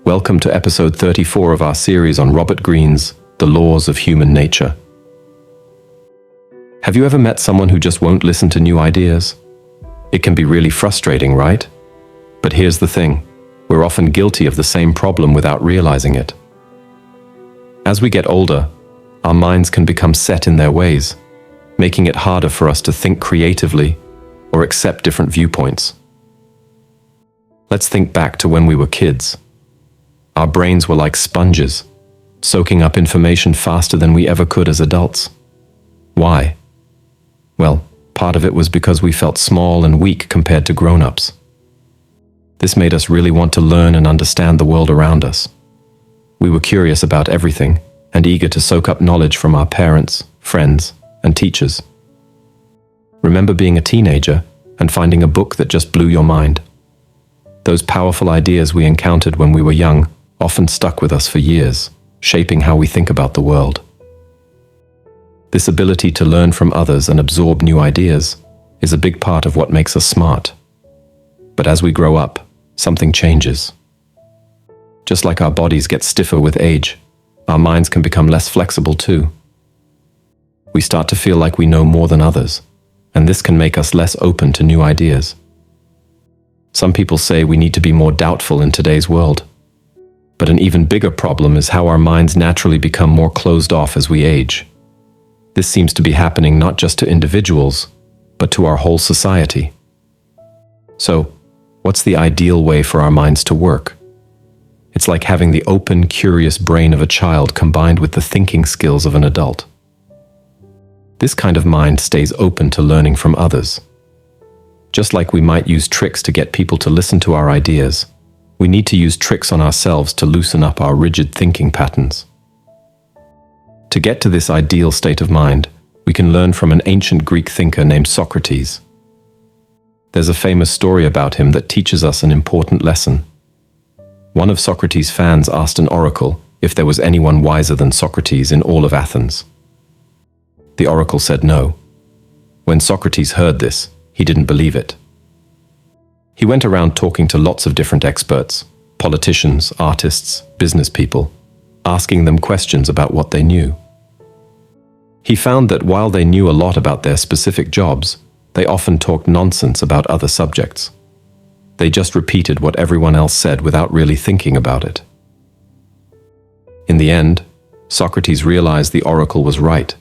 Welcome to episode 34 of our series on Robert Greene's The Laws of Human Nature. Have you ever met someone who just won't listen to new ideas? It can be really frustrating, right? But here's the thing, we're often guilty of the same problem without realizing it. As we get older, our minds can become set in their ways, making it harder for us to think creatively or accept different viewpoints. Let's think back to when we were kids. Our brains were like sponges, soaking up information faster than we ever could as adults. Why? Well, part of it was because we felt small and weak compared to grown-ups. This made us really want to learn and understand the world around us. We were curious about everything and eager to soak up knowledge from our parents, friends, and teachers. Remember being a teenager and finding a book that just blew your mind? Those powerful ideas we encountered when we were young often stuck with us for years, shaping how we think about the world. This ability to learn from others and absorb new ideas is a big part of what makes us smart. But as we grow up, something changes. Just like our bodies get stiffer with age, our minds can become less flexible too. We start to feel like we know more than others, and this can make us less open to new ideas. Some people say we need to be more doubtful in today's world. But an even bigger problem is how our minds naturally become more closed off as we age. This seems to be happening not just to individuals, but to our whole society. So, what's the ideal way for our minds to work? It's like having the open, curious brain of a child combined with the thinking skills of an adult. This kind of mind stays open to learning from others. Just like we might use tricks to get people to listen to our ideas, we need to use tricks on ourselves to loosen up our rigid thinking patterns. To get to this ideal state of mind, we can learn from an ancient Greek thinker named Socrates. There's a famous story about him that teaches us an important lesson. One of Socrates' fans asked an oracle if there was anyone wiser than Socrates in all of Athens. The oracle said no. When Socrates heard this, he didn't believe it. He went around talking to lots of different experts, politicians, artists, business people, asking them questions about what they knew. He found that while they knew a lot about their specific jobs, they often talked nonsense about other subjects. They just repeated what everyone else said without really thinking about it. In the end, Socrates realized the oracle was right,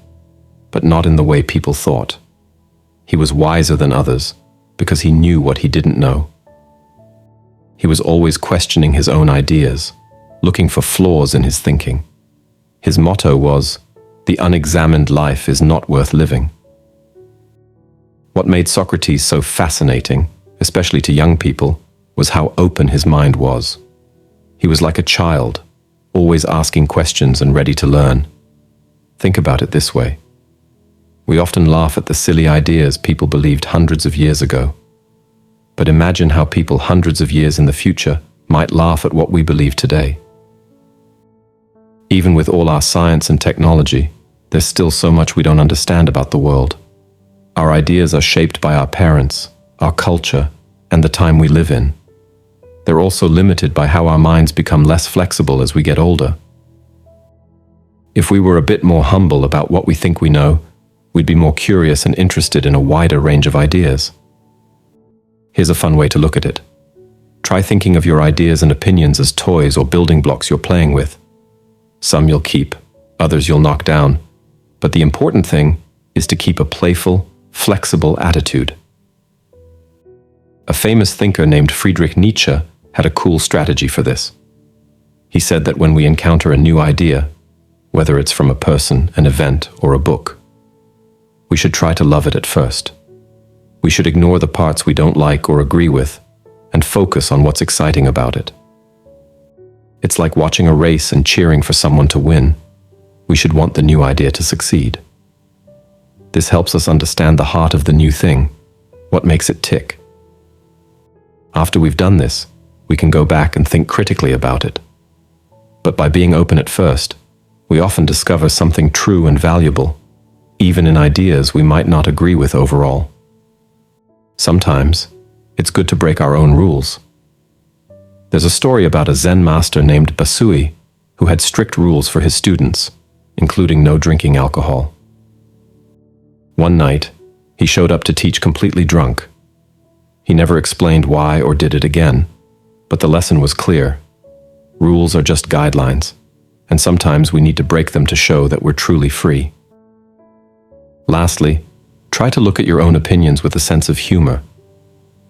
but not in the way people thought. He was wiser than others because he knew what he didn't know. He was always questioning his own ideas, looking for flaws in his thinking. His motto was, "The unexamined life is not worth living." What made Socrates so fascinating, especially to young people, was how open his mind was. He was like a child, always asking questions and ready to learn. Think about it this way. We often laugh at the silly ideas people believed hundreds of years ago. But imagine how people hundreds of years in the future might laugh at what we believe today. Even with all our science and technology, there's still so much we don't understand about the world. Our ideas are shaped by our parents, our culture, and the time we live in. They're also limited by how our minds become less flexible as we get older. If we were a bit more humble about what we think we know, we'd be more curious and interested in a wider range of ideas. Here's a fun way to look at it. Try thinking of your ideas and opinions as toys or building blocks you're playing with. Some you'll keep, others you'll knock down. But the important thing is to keep a playful, flexible attitude. A famous thinker named Friedrich Nietzsche had a cool strategy for this. He said that when we encounter a new idea, whether it's from a person, an event, or a book, we should try to love it at first. We should ignore the parts we don't like or agree with and focus on what's exciting about it. It's like watching a race and cheering for someone to win. We should want the new idea to succeed. This helps us understand the heart of the new thing, what makes it tick. After we've done this, we can go back and think critically about it. But by being open at first, we often discover something true and valuable, even in ideas we might not agree with overall. Sometimes, it's good to break our own rules. There's a story about a Zen master named Basui who had strict rules for his students, including no drinking alcohol. One night, he showed up to teach completely drunk. He never explained why or did it again, but the lesson was clear. Rules are just guidelines, and sometimes we need to break them to show that we're truly free. Lastly, try to look at your own opinions with a sense of humor.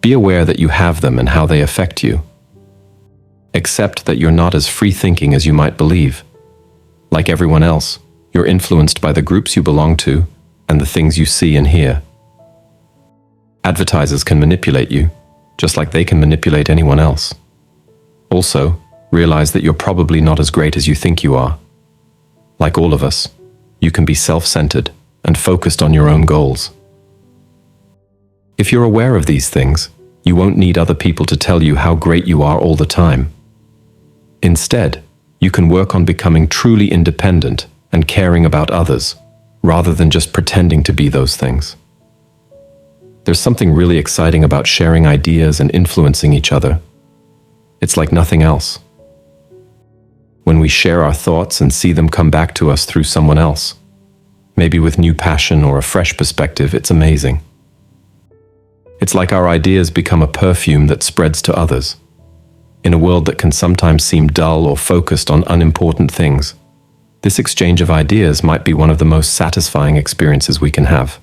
Be aware that you have them and how they affect you. Accept that you're not as free-thinking as you might believe. Like everyone else, you're influenced by the groups you belong to and the things you see and hear. Advertisers can manipulate you, just like they can manipulate anyone else. Also, realize that you're probably not as great as you think you are. Like all of us, you can be self-centered and focused on your own goals. If you're aware of these things, you won't need other people to tell you how great you are all the time. Instead, you can work on becoming truly independent and caring about others, rather than just pretending to be those things. There's something really exciting about sharing ideas and influencing each other. It's like nothing else. When we share our thoughts and see them come back to us through someone else, maybe with new passion or a fresh perspective, it's amazing. It's like our ideas become a perfume that spreads to others. In a world that can sometimes seem dull or focused on unimportant things, this exchange of ideas might be one of the most satisfying experiences we can have.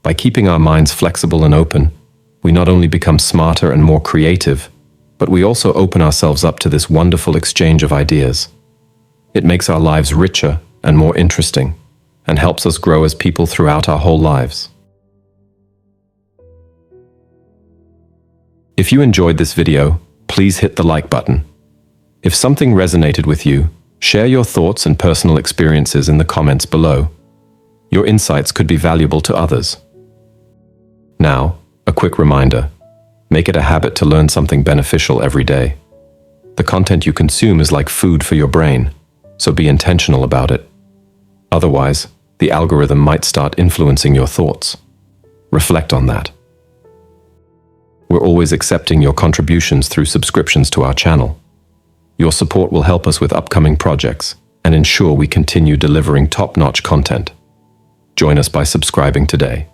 By keeping our minds flexible and open, we not only become smarter and more creative, but we also open ourselves up to this wonderful exchange of ideas. It makes our lives richer and more interesting, and helps us grow as people throughout our whole lives. If you enjoyed this video, please hit the like button. If something resonated with you, share your thoughts and personal experiences in the comments below. Your insights could be valuable to others. Now, a quick reminder. Make it a habit to learn something beneficial every day. The content you consume is like food for your brain, so be intentional about it. Otherwise, the algorithm might start influencing your thoughts. Reflect on that. We're always accepting your contributions through subscriptions to our channel. Your support will help us with upcoming projects and ensure we continue delivering top-notch content. Join us by subscribing today.